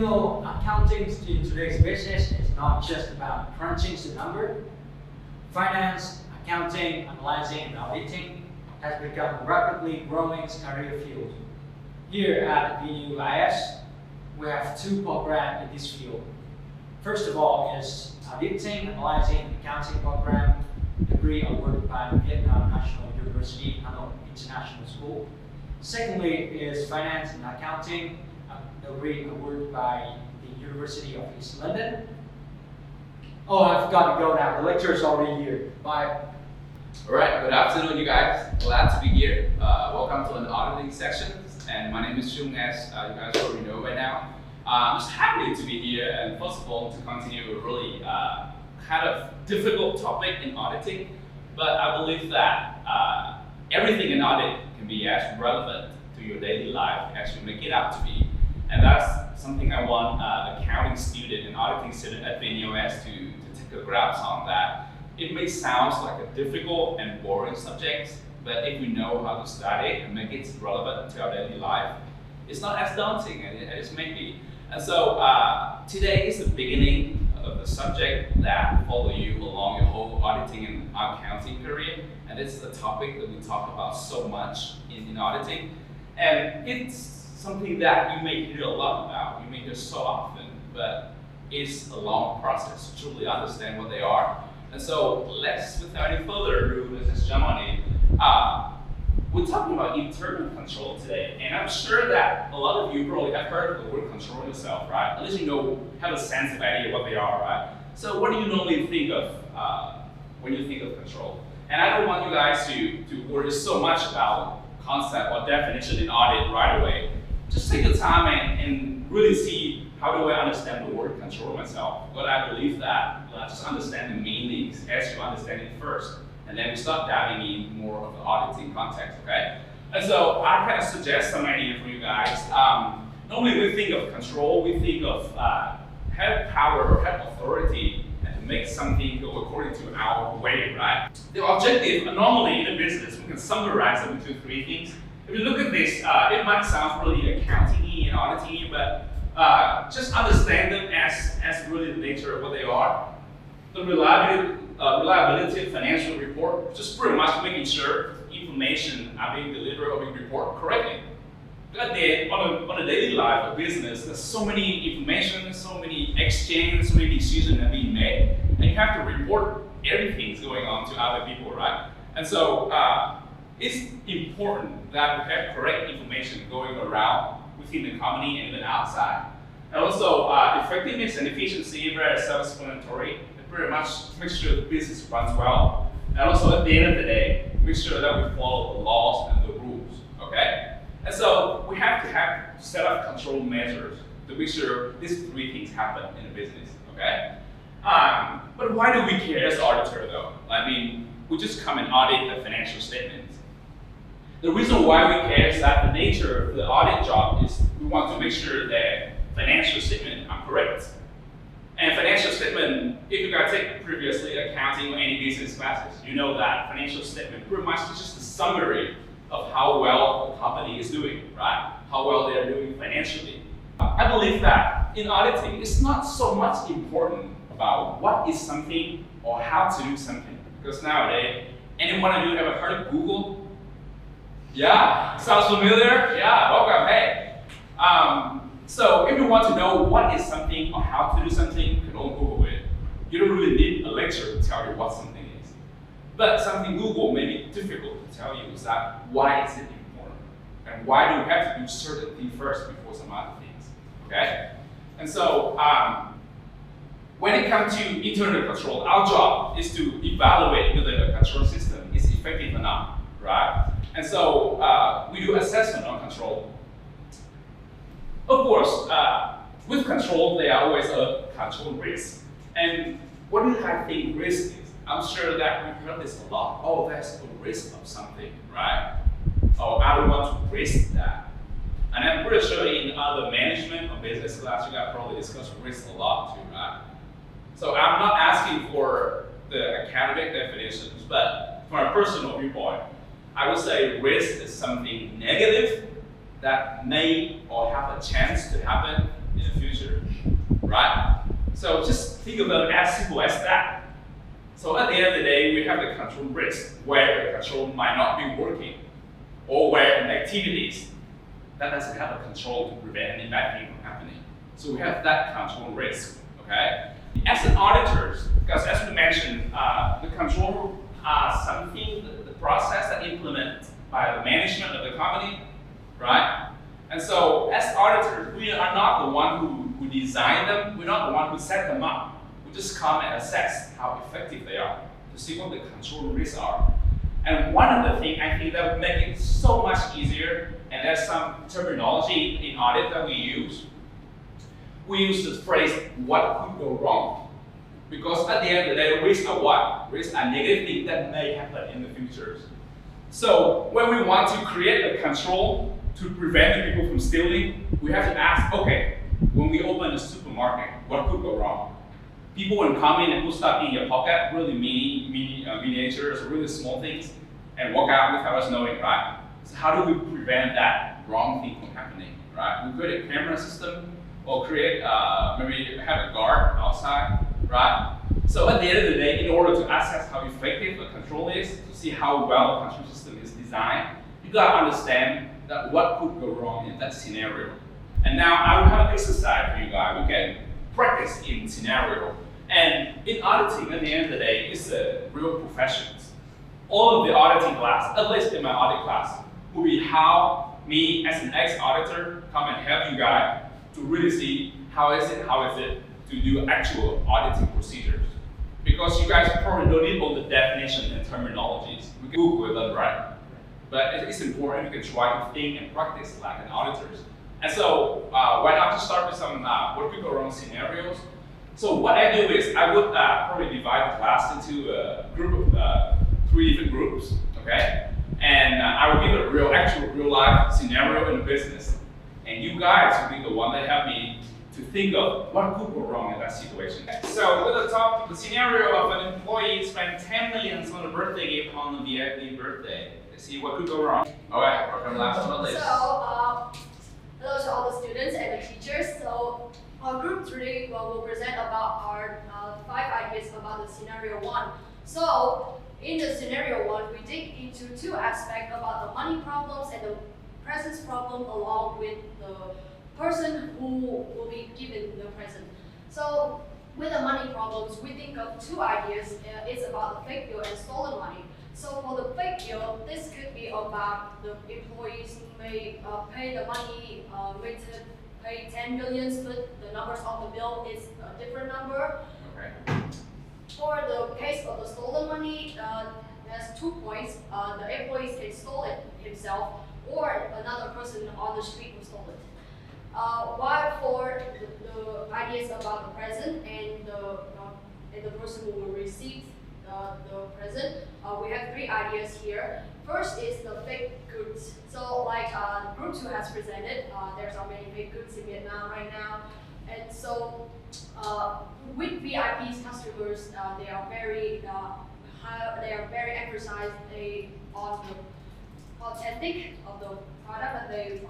Accounting in today's business is not just about crunching the number. Finance, accounting, analyzing, and auditing has become a rapidly growing career field. Here at VNU-IS, we have two programs in this field. First of all is auditing, analyzing, accounting program, degree awarded by Vietnam National University, Hanoi International School. Secondly is finance and accounting, degree awarded by the University of East London. Oh, I forgot to go now. The lecture is already here. Bye. All right. Good afternoon, you guys. Glad to be here. Welcome to an auditing section. And my name is Trường, as you guys already know by now. I'm just happy to be here, and first of all, to continue a really kind of difficult topic in auditing. But I believe that everything in audit can be as relevant to your daily life as you make it out to be. And that's something I want accounting student and auditing student at VNU-IS to take a grasp on that. It may sound like a difficult and boring subject, but if we know how to study it and make it relevant to our daily life, it's not as daunting as it may be. And so today is the beginning of the subject that will follow you along your whole auditing and accounting career. And this is a topic that we talk about so much in auditing. And it's something that you may hear a lot about, you may hear so often, but it's a long process to truly understand what they are. And so let's, without any further ado, let's just jump on in. We're talking about internal control today, and I'm sure that a lot of you probably have heard of the word control yourself, right? At least you have a sense of idea what they are, right? So what do you normally think of when you think of control? And I don't want you guys to worry so much about concept or definition in audit right away. Just take the time and really see, how do I understand the word control myself? But I believe that just understand the meanings as you understand it first. And then we start diving in more of the auditing context, okay? And so I kind of suggest some idea for you guys. Normally we think of control, we think of have power or have authority and to make something go according to our way, right? The objective, normally in a business, we can summarize them into three things. If you look at this, it might sound really accounting-y and auditing-y, but just understand them as really the nature of what they are. The reliability of financial report, just pretty much making sure information are being delivered or being reported correctly. But then on a daily life of business, there's so many information, so many exchanges, so many decisions are being made, and you have to report everything that's going on to other people, right? And so it's important that we have correct information going around within the company and even outside. And also effectiveness and efficiency, very self-explanatory. Pretty much make sure the business runs well. And also at the end of the day, make sure that we follow the laws and the rules, okay? And so we have to have set up control measures to make sure these three things happen in a business, okay? But why do we care as auditor though? I mean, we just come and audit the financial statements. The reason why we care is that the nature of the audit job is we want to make sure that financial statements are correct. And financial statement, if you guys take previously accounting or any business classes, you know that financial statement pretty much is just a summary of how well the company is doing, right? How well they're doing financially. I believe that in auditing, it's not so much important about what is something or how to do something. Because nowadays, anyone of you ever heard of Google? Yeah, sounds familiar? Yeah, welcome, hey. So if you want to know what is something or how to do something, you can all Google it. You don't really need a lecture to tell you what something is. But something Google may be difficult to tell you is that why is it important? And why do we have to do certain things first before some other things, okay? And so when it comes to internal control, our job is to evaluate whether the control system is effective or not, right? And so we do assessment on control. Of course, with control, there are always a control risk. And what do I think risk is? I'm sure that we've heard this a lot. Oh, there's a risk of something, right? Oh, I don't want to risk that. And I'm pretty sure in other management or business class, you guys probably discuss risk a lot too, right? So I'm not asking for the academic definitions, but from a personal viewpoint, I would say risk is something negative that may or have a chance to happen in the future. So just think of it as simple as that. So at the end of the day, we have the control risk, where the control might not be working, or where an activities that doesn't have a control to prevent any bad thing from happening. So we have that control risk, okay? As an auditor, because as we mentioned, the control are something, the process that implemented by the management of the company, right? And so as auditors, we are not the one who design them, we're not the one who set them up. We just come and assess how effective they are to see what the control risks are. And one of the things I think that would make it so much easier, and there's some terminology in audit that we use the phrase, what could go wrong? Because at the end of the day, risks are what? Risks are negative things that may happen in the future. So when we want to create a control to prevent the people from stealing, we have to ask, okay, when we open a supermarket, what could go wrong? People will come in and put stuff in your pocket, really miniatures, really small things, and walk out without us knowing, right? So how do we prevent that wrong thing from happening, right? We create a camera system, or create, maybe have a guard outside, right? So at the end of the day, in order to assess how effective a control is, to see how well a control system is designed, you gotta understand that what could go wrong in that scenario. And now I will have an exercise for you guys. We can practice in scenario. And in auditing, at the end of the day, it's a real profession. All of the auditing class, at least in my audit class, will be how me as an ex-auditor come and help you guys to really see how is it to do actual auditing procedures. Because you guys probably don't need all the definition and terminologies. We can Google them, right? But it's important you can try to think and practice like an auditor. And so why not just start with some what could go wrong scenarios. So what I do is I would probably divide the class into a group of 3 different groups, okay? And I will give a real life scenario in the business. And you guys will be the one that help me to think of what could go wrong in that situation. So with the scenario of an employee spent 10 million on a birthday gift on the VIP birthday. Let's see what could go wrong. All right, welcome last but not least. So, hello to all the students and the teachers. So our group today will present about our 5 ideas about the scenario 1. So in the scenario 1, we dig into 2 aspects about the money problems and the presence problem along with the person who will be given the present. So with the money problems, we think of 2 ideas. It's about the fake bill and stolen money. So for the fake bill, this could be about the employees may pay the money, may pay 10 million, but the numbers on the bill is a different number. Okay. For the case of the stolen money, there's 2 points. The employees can steal it himself, or another person on the street will steal it. While for the ideas about the present and the person who will receive the present, we have 3 ideas here. First is the fake goods. So like Group 2 has presented, there's so many fake goods in Vietnam right now. And so with VIP's customers, they are very emphasized on the authentic of the product that they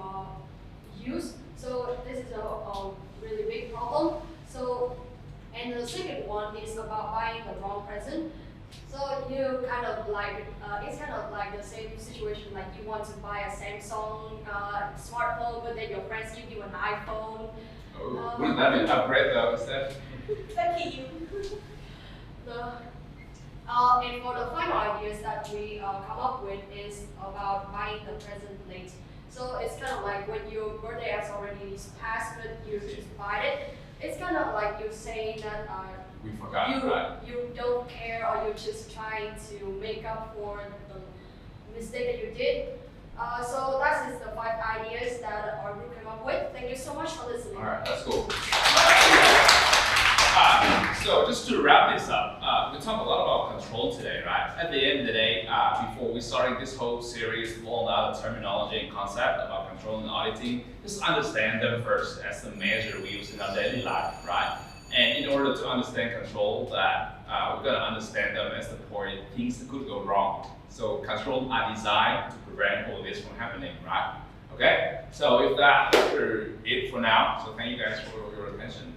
use. So this is a really big problem. So, and the second one is about buying the wrong present. So you kind of like, it's kind of like the same situation, like you want to buy a Samsung smartphone, but then your friends give you an iPhone. Oh, wouldn't that be an upgrade though, Steph? Thank you. And for the final ideas that we come up with is about buying the present late. So it's kind of like when your birthday has already passed, but you just buy it. It's kind of like you saying that we forgot, you don't care, or you're just trying to make up for the mistake that you did. So that is the 5 ideas that our group came up with. Thank you so much for listening. All right, that's cool. So just to wrap this up, we talked a lot about control today, right? At the end of the day, before we started this whole series, all out the terminology and concept about control and auditing, just understand them first as the measure we use in our daily life, right? And in order to understand control, we're gonna understand them as the point things that could go wrong. So controls are designed to prevent all this from happening, right? Okay? So if that's it for now, so thank you guys for your attention.